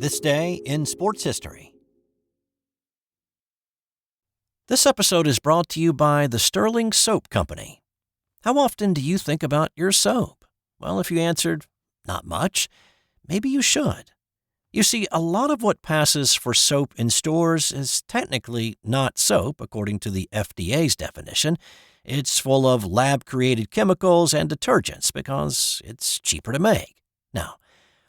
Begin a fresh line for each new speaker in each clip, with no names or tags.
This Day in Sports History. This episode is brought to you by the Sterling Soap Company. How often do you think about your soap? Well, if you answered, not much, maybe you should. You see, a lot of what passes for soap in stores is technically not soap, according to the FDA's definition. It's full of lab-created chemicals and detergents because it's cheaper to make. Now,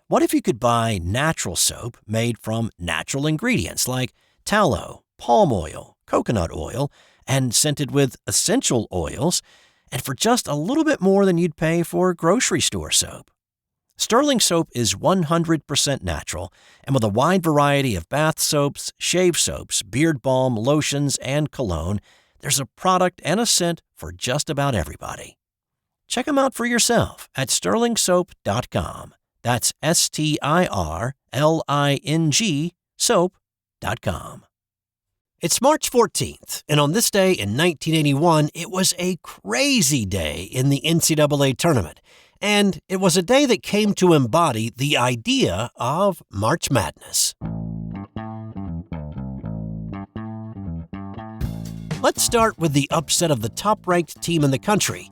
what if you could buy natural soap made from natural ingredients like tallow, palm oil, coconut oil, and scented with essential oils, and for just a little bit more than you'd pay for grocery store soap? Sterling Soap is 100% natural, and with a wide variety of bath soaps, shave soaps, beard balm, lotions, and cologne, there's a product and a scent for just about everybody. Check them out for yourself at sterlingsoap.com. That's STIRLING soap.com. It's March 14th, and on this day in 1981, it was a crazy day in the NCAA tournament, and it was a day that came to embody the idea of March Madness. Let's start with the upset of the top-ranked team in the country.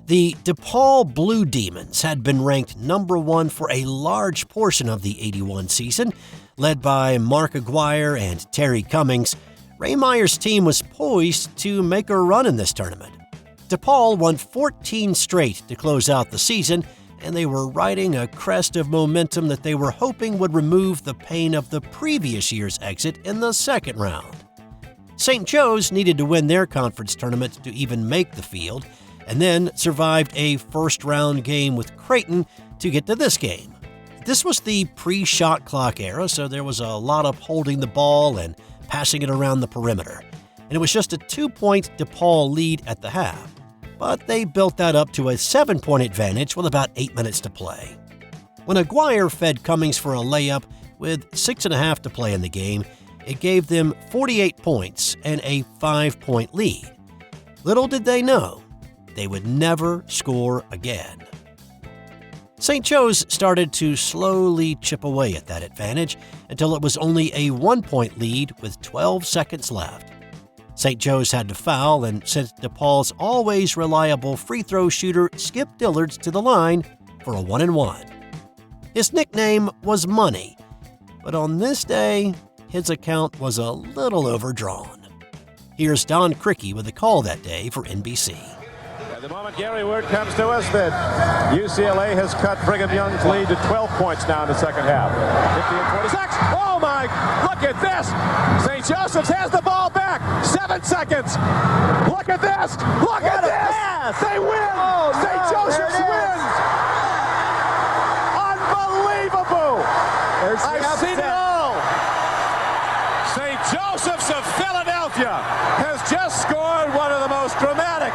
The DePaul Blue Demons had been ranked number one for a large portion of the 81 season. Led by Mark Aguirre and Terry Cummings, Ray Meyer's team was poised to make a run in this tournament. DePaul won 14 straight to close out the season, and they were riding a crest of momentum that they were hoping would remove the pain of the previous year's exit in the second round. St. Joe's needed to win their conference tournament to even make the field, and then survived a first-round game with Creighton to get to this game. This was the pre-shot clock era, so there was a lot of holding the ball and passing it around the perimeter. And it was just a 2-point DePaul lead at the half. But they built that up to a 7-point advantage with about 8 minutes to play. When Aguirre fed Cummings for a layup with 6.5 to play in the game, it gave them 48 points and a 5-point lead. Little did they know, they would never score again. St. Joe's started to slowly chip away at that advantage until it was only a 1-point lead with 12 seconds left. St. Joe's had to foul and sent DePaul's always reliable free throw shooter Skip Dillards to the line for a 1-and-1. His nickname was Money, but on this day, his account was a little overdrawn. Here's Don Crickey with a call that day for NBC.
At the moment, Gary, word comes to us that UCLA has cut Brigham Young's lead to 12 points now in the second half. 50-26. Oh, my! Look at this! St. Joseph's has the ball back. 7 seconds. Look at this! Look at this! Pass. They win! Oh, St. Joseph's wins! Unbelievable! I've seen it all! St. Joseph's of Philadelphia has just scored one of the most dramatic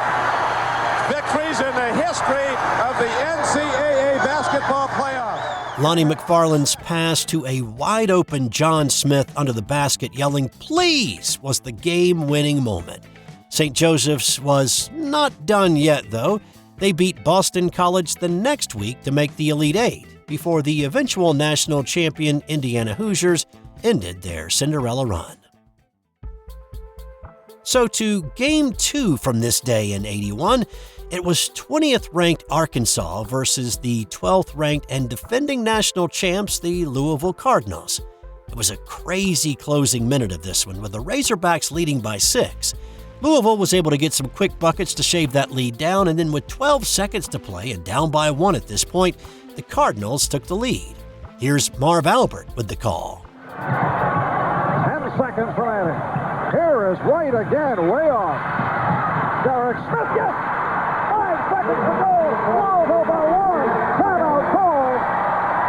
victories in the history of the NCAA basketball playoff.
Lonnie McFarland's pass to a wide-open John Smith under the basket yelling, "Please!" was the game-winning moment. St. Joseph's was not done yet, though. They beat Boston College the next week to make the Elite Eight before the eventual national champion Indiana Hoosiers ended their Cinderella run. So to Game 2 from this day in 81, it was 20th-ranked Arkansas versus the 12th-ranked and defending national champs, the Louisville Cardinals. It was a crazy closing minute of this one, with the Razorbacks leading by 6. Louisville was able to get some quick buckets to shave that lead down, and then with 12 seconds to play and down by 1 at this point, the Cardinals took the lead. Here's Marv Albert with the call.
10 seconds remaining. Here is White again, way off. Derek Smith, yes! 5 seconds to go. Louisville by 1. Timeout called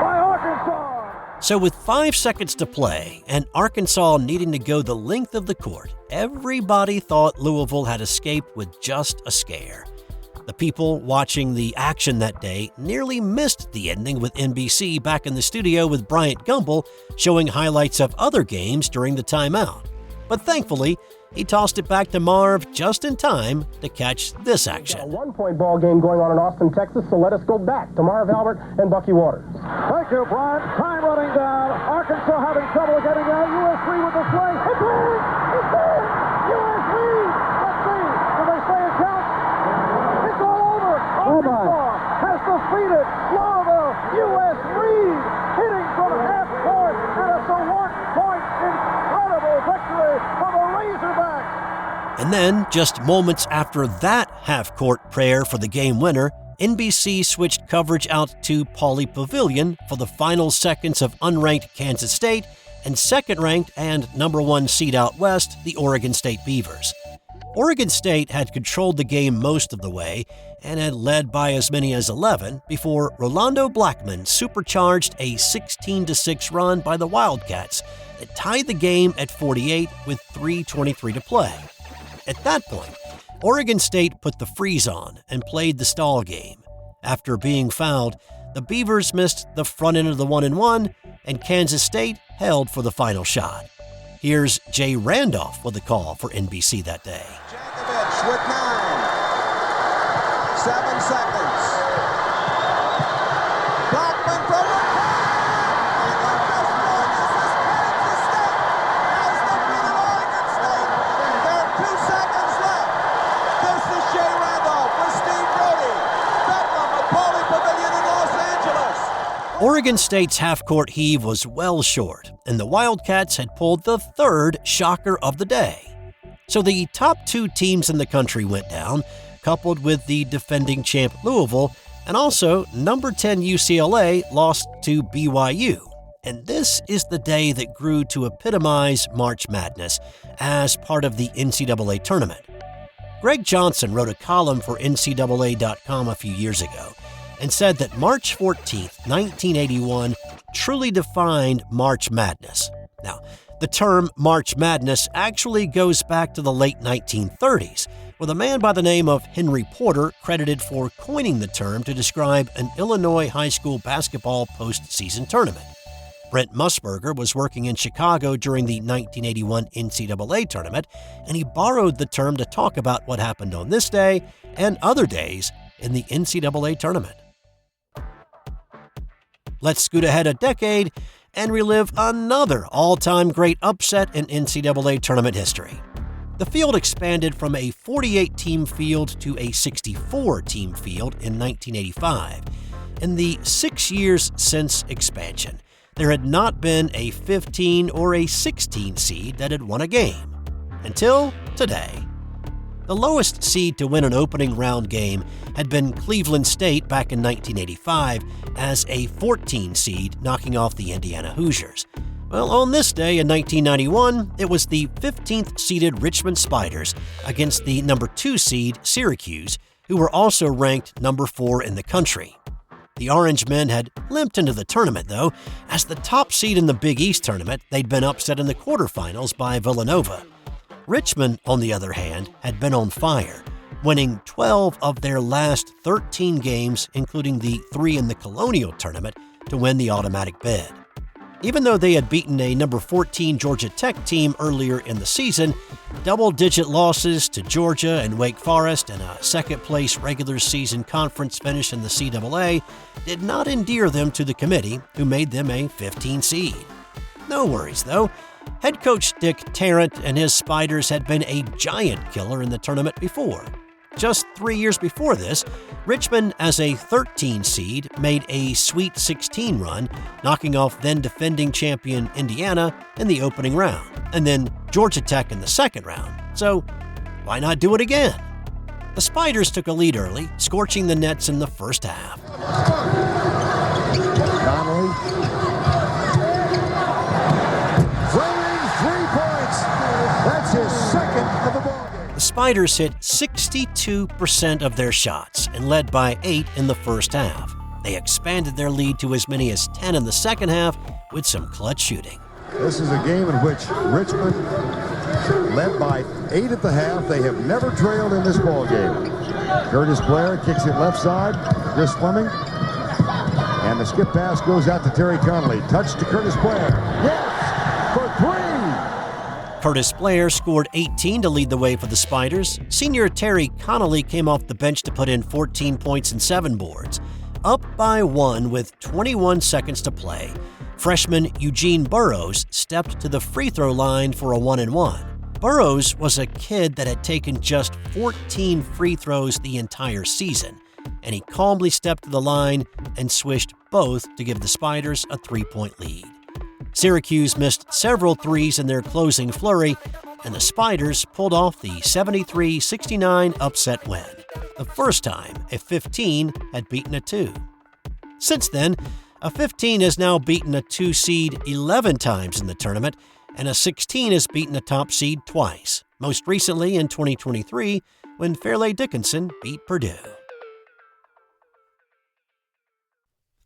by Arkansas.
So with 5 seconds to play and Arkansas needing to go the length of the court, everybody thought Louisville had escaped with just a scare. The people watching the action that day nearly missed the ending, with NBC back in the studio with Bryant Gumbel showing highlights of other games during the timeout. But thankfully, he tossed it back to Marv just in time to catch this action.
A 1-point ball game going on in Austin, Texas, so let us go back to Marv Albert and Bucky Waters.
Thank you, Brian. Time running down. Arkansas trouble getting out. U.S. lead with the play. It's in! It's in! U.S. lead! Let's see. Do they say it counts? It's all over. Arkansas has defeated Louisville. U.S. lead, hitting from half court, and it's a one-point incredible victory for the Razorbacks.
And then, just moments after that half-court prayer for the game winner, NBC switched coverage out to Pauley Pavilion for the final seconds of unranked Kansas State and second-ranked and #1 seed out west, the Oregon State Beavers. Oregon State had controlled the game most of the way and had led by as many as 11 before Rolando Blackman supercharged a 16-6 run by the Wildcats that tied the game at 48 with 3:23 to play. At that point, Oregon State put the freeze on and played the stall game. After being fouled, the Beavers missed the front end of the 1-and-1, and Kansas State held for the final shot. Here's Jay Randolph with a call for NBC that day.
Jankovic with 9. 7 seconds. Blackman from the and the best one is this Kansas State has defeated Oregon State. There are 2 seconds left. This is Jay Randolph with Steve Brody. Bedlam at Pauley Pavilion in Los Angeles.
Oregon State's half-court heave was well short, and the Wildcats had pulled the third shocker of the day. So the top 2 teams in the country went down, coupled with the defending champ Louisville, and also number 10 UCLA lost to BYU. And this is the day that grew to epitomize March Madness as part of the NCAA tournament. Greg Johnson wrote a column for NCAA.com a few years ago and said that March 14, 1981 truly defined March Madness. Now, the term March Madness actually goes back to the late 1930s, with a man by the name of Henry Porter credited for coining the term to describe an Illinois high school basketball postseason tournament. Brent Musburger was working in Chicago during the 1981 NCAA tournament, and he borrowed the term to talk about what happened on this day and other days in the NCAA tournament. Let's scoot ahead a decade and relive another all-time great upset in NCAA tournament history. The field expanded from a 48-team field to a 64-team field in 1985. In the 6 years since expansion, there had not been a 15 or a 16 seed that had won a game. Until today. The lowest seed to win an opening round game had been Cleveland State back in 1985 as a 14 seed, knocking off the Indiana Hoosiers. Well, on this day in 1991, it was the 15th seeded Richmond Spiders against the number 2 seed Syracuse, who were also ranked number 4 in the country. The Orange men had limped into the tournament, though. As the top seed in the Big East tournament, they'd been upset in the quarterfinals by Villanova. Richmond, on the other hand, had been on fire, winning 12 of their last 13 games, including the 3 in the Colonial tournament, to win the automatic bid. Even though they had beaten a number 14 Georgia Tech team earlier in the season, double-digit losses to Georgia and Wake Forest and a second-place regular season conference finish in the CAA did not endear them to the committee, who made them a 15 seed. No worries, though. Head coach Dick Tarrant and his Spiders had been a giant killer in the tournament before. Just 3 years before this, Richmond, as a 13 seed, made a Sweet 16 run, knocking off then-defending champion Indiana in the opening round, and then Georgia Tech in the second round. So, why not do it again? The Spiders took a lead early, scorching the nets in the first half.
Conley. Throwing 3 points. That's his second of the ball game.
The Spiders hit 62% of their shots and led by 8 in the first half. They expanded their lead to as many as 10 in the second half with some clutch shooting.
This is a game in which Richmond led by 8 at the half. They have never trailed in this ball game. Curtis Blair kicks it left side. Chris Fleming. And the skip pass goes out to Terry Conley. Touch to Curtis Blair. Yes! For 3!
Curtis Blair scored 18 to lead the way for the Spiders. Senior Terry Connolly came off the bench to put in 14 points and 7 boards. Up by 1 with 21 seconds to play, Freshman Eugene Burrows stepped to the free throw line for a 1-and-1. Burrows was a kid that had taken just 14 free throws the entire season, and he calmly stepped to the line and swished both to give the Spiders a 3-point lead. Syracuse missed several threes in their closing flurry, and the Spiders pulled off the 73-69 upset win, the first time a 15 had beaten a 2. Since then, a 15 has now beaten a 2 seed 11 times in the tournament, and a 16 has beaten a top seed twice, most recently in 2023 when Fairleigh Dickinson beat Purdue.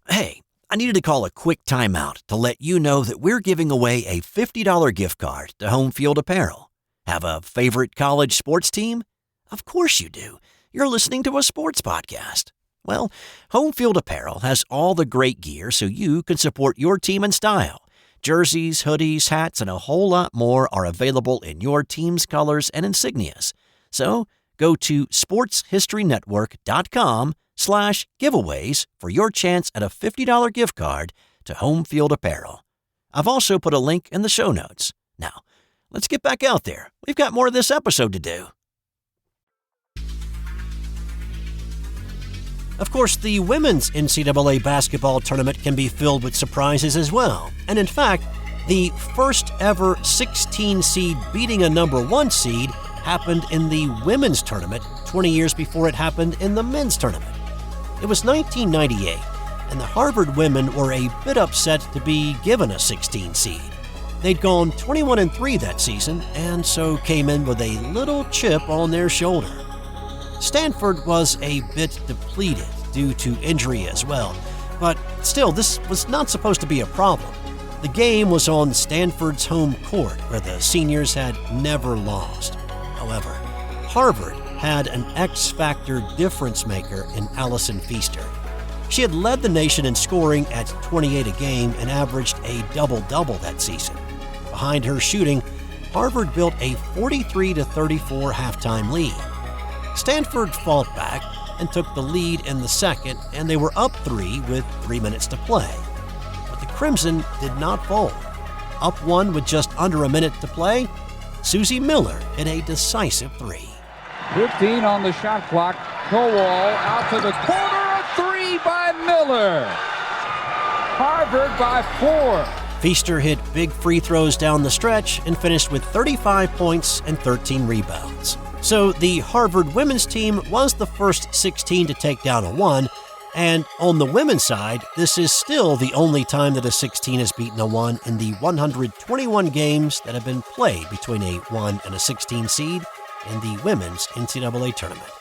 Hey, I needed to call a quick timeout to let you know that we're giving away a $50 gift card to Home Field Apparel. Have a favorite college sports team? Of course you do. You're listening to a sports podcast. Well, Home Field Apparel has all the great gear so you can support your team in style. Jerseys, hoodies, hats, and a whole lot more are available in your team's colors and insignias. So go to sportshistorynetwork.com/giveaways for your chance at a $50 gift card to Home Field Apparel. I've also put a link in the show notes. Now, let's get back out there. We've got more of this episode to do.
Of course, the women's NCAA basketball tournament can be filled with surprises as well. And in fact, the first ever 16 seed beating a number 1 seed happened in the women's tournament 20 years before it happened in the men's tournament. It was 1998, and the Harvard women were a bit upset to be given a 16 seed. They'd gone 21-3 that season, and so came in with a little chip on their shoulder. Stanford was a bit depleted due to injury as well, but still, this was not supposed to be a problem. The game was on Stanford's home court, where the seniors had never lost. However, Harvard had an X-factor difference maker in Allison Feaster. She had led the nation in scoring at 28 a game and averaged a double-double that season. Behind her shooting, Harvard built a 43-34 halftime lead. Stanford fought back and took the lead in the second, and they were up 3 with 3 minutes to play. But the Crimson did not fold. Up 1 with just under a minute to play, Susie Miller hit a decisive 3.
15 on the shot clock. Kowal out to the corner, a 3 by Miller. Harvard by 4.
Feaster hit big free throws down the stretch and finished with 35 points and 13 rebounds. So the Harvard women's team was the first 16 to take down a 1, and on the women's side, this is still the only time that a 16 has beaten a 1 in the 121 games that have been played between a 1 and a 16 seed in the women's NCAA tournament.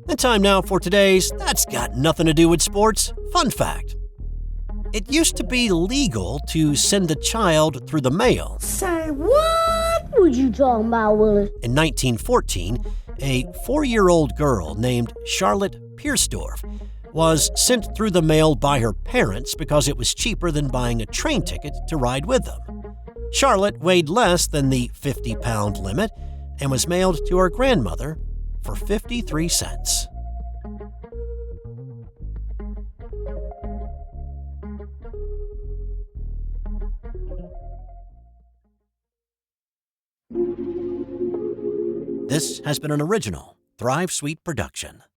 And time now for today's That's Got Nothing to Do with Sports fun fact. It used to be legal to send a child through the mail.
Say, what would you talking about, Willis?
In 1914, a 4-year-old girl named Charlotte Piersdorf was sent through the mail by her parents because it was cheaper than buying a train ticket to ride with them. Charlotte weighed less than the 50-pound limit and was mailed to her grandmother for 53 cents. This has been an original Thrive Suite production.